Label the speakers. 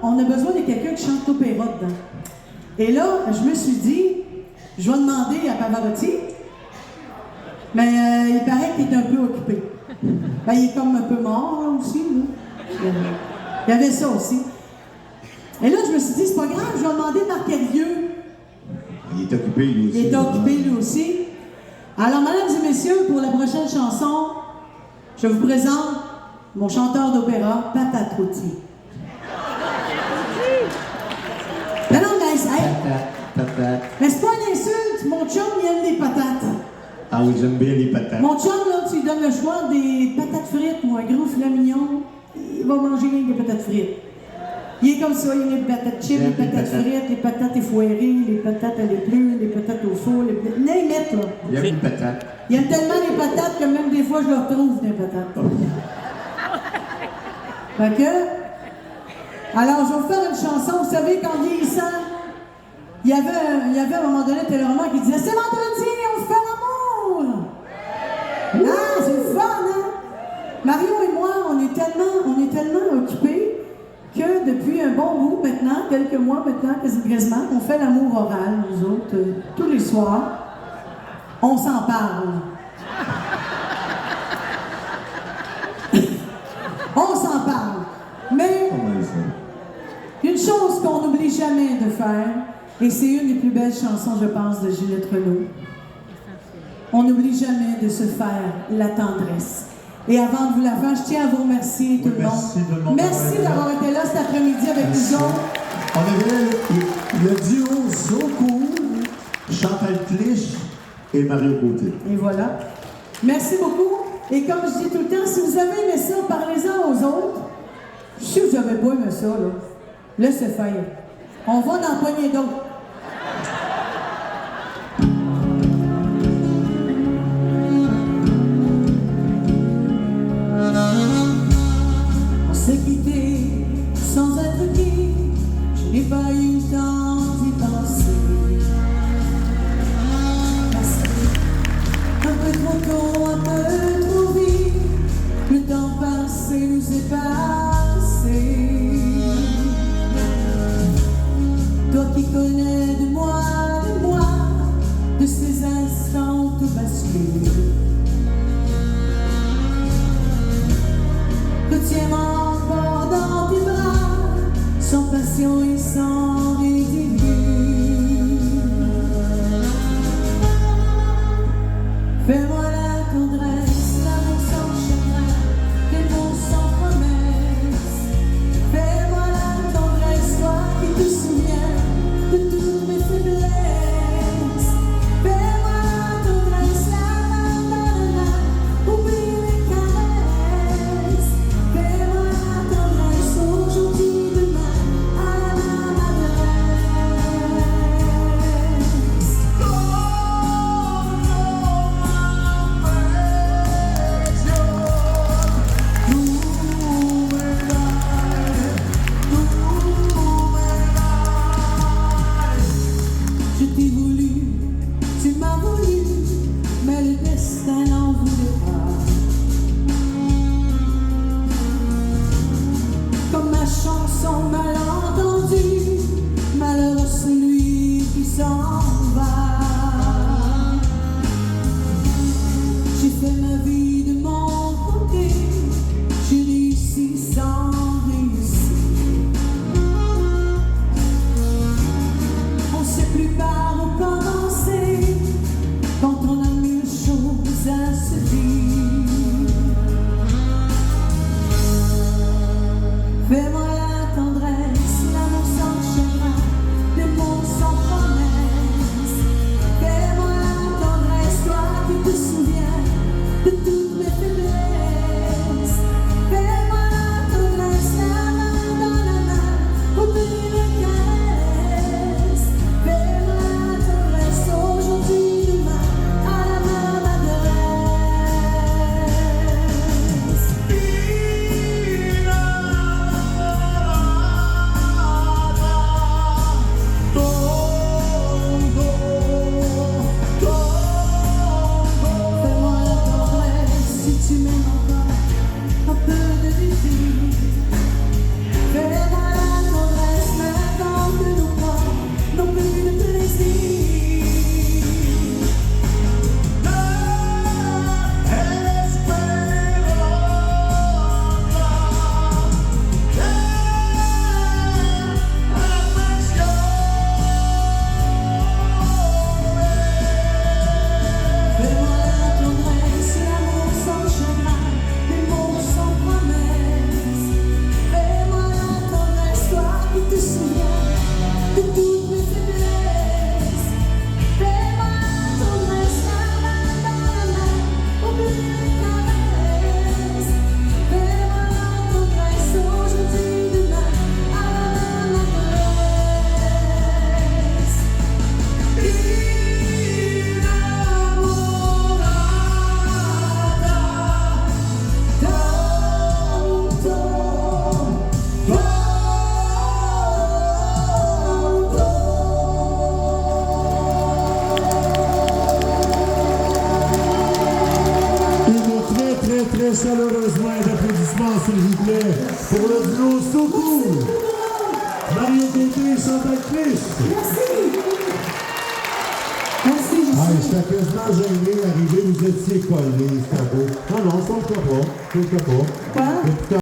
Speaker 1: on a besoin de quelqu'un qui chante l'opéra dedans. Et là, je me suis dit, je vais demander à Pavarotti, mais il paraît qu'il est un peu occupé. Ben, il est comme un peu mort là, aussi. Là. Il y avait ça aussi. Et là, je me suis dit, c'est pas grave, je vais demander Marc Hervieux.
Speaker 2: Il est occupé lui aussi.
Speaker 1: Il est occupé lui aussi. Alors, mesdames et messieurs, pour la prochaine chanson, je vous présente mon chanteur d'opéra, Patate Rôtie. Non, non, mais
Speaker 2: Patate.
Speaker 1: mais c'est pas une insulte, mon chum, il aime les patates.
Speaker 2: Ah oui, j'aime bien les patates.
Speaker 1: Mon chum, là, tu lui donnes le choix des patates frites ou un gros filet mignon, il va manger rien que des patates frites. Il est comme ça, il aime les patates chips, les patates frites, les patates effoirées, les patates à l'épluche, les patates au four, les patates... Name it, là.
Speaker 2: Il aime les patates.
Speaker 1: Il aime tellement les patates que même des fois, je le retrouve des patates. Fait que... Alors, je vais vous faire une chanson. Vous savez, qu'en vieillissant, il y avait à un moment donné un téléroman qui disait « C'est vendredi, on fait l'amour! » Ah, c'est le fun, hein? Mario et moi, on est tellement occupés que depuis un bon bout maintenant, quelques mois maintenant, quasiment, on fait l'amour oral, nous autres, tous les soirs. On s'en parle. On s'en parle. Mais une chose qu'on n'oublie jamais de faire, et c'est une des plus belles chansons, je pense, de Ginette Renaud, on n'oublie jamais de se faire la tendresse. Et avant de vous la faire, je tiens à vous remercier tout le monde. Merci d'avoir été là cet après-midi avec nous autres.
Speaker 2: On avait le duo So Cool, Chantal Clich et Mario Côté.
Speaker 1: Et voilà. Merci beaucoup. Et comme je dis tout le temps, si vous avez aimé ça, parlez-en aux autres. Si vous n'avez pas aimé ça, là, laissez faire. On va en empoigner d'autres. On s'est quitté sans être dit, je n'ai pas eu le temps d'y penser. Un peu trop tôt, un peu trop vite, le temps passé nous est passé. Toi qui connais de moi, de ces instants tout bascule. Retiens-moi encore dans tes bras, sans passion et sans ridicule. Fais-moi la tendresse, l'amour sans chagrin, des mots sans promesse. de toutes mes faiblesses. Fais-moi tendresse, oublie les caresses. Fais-moi tendresse aujourd'hui, demain, à la presse.
Speaker 3: Très chaleureusement d'applaudissements, s'il vous plaît, pour le duo So Cool. Mario Gauthier et Chantal Clich.
Speaker 1: Merci. Merci,
Speaker 3: Ah,
Speaker 1: merci.
Speaker 3: j'étais quasiment gêné d'arriver, vous étiez collés, c'était beau. Non, non, je ne pas. Je ne pas.
Speaker 1: Quoi?